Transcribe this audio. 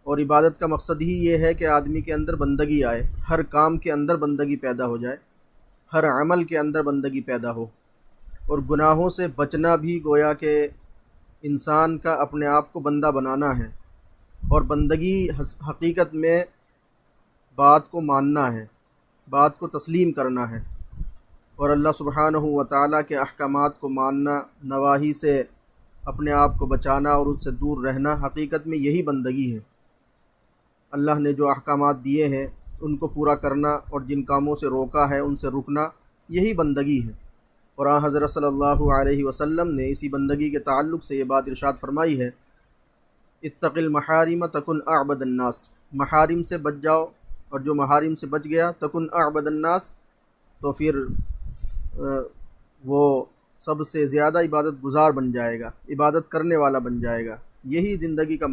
और इबादत का मकसद ही ये है कि आदमी के अंदर बंदगी आए, हर काम के अंदर बंदगी पैदा हो जाए, हर अमल के अंदर बंदगी पैदा हो। और गुनाहों से बचना भी गोया कि इंसान का अपने आप को बंदा बनाना है। और बंदगी हकीकत में बात को मानना है, बात को तस्लीम करना है, और अल्लाह सुब्हानहू व तआला के अहकामात को मानना, नवाही से अपने आप को बचाना और उससे दूर रहना, हकीकत में यही बंदगी है। अल्लाह ने जो अहकामात दिए हैं उनको पूरा करना और जिन कामों से रोका है उनसे रुकना, यही बंदगी है। और हज़रत सल्लल्लाहु अलैहि वसल्लम ने इसी बंदगी के ताल्लुक़ से ये बात इरशाद फरमाई है, इत्तक़िल महारिम तकुन अअबदन नास, महारिम से बच जाओ, और जो महारिम से बच गया तकुन अअबदन नास, तो फिर वो सबसे ज़्यादा इबादत गुज़ार बन जाएगा, इबादत करने वाला बन जाएगा। यही ज़िंदगी का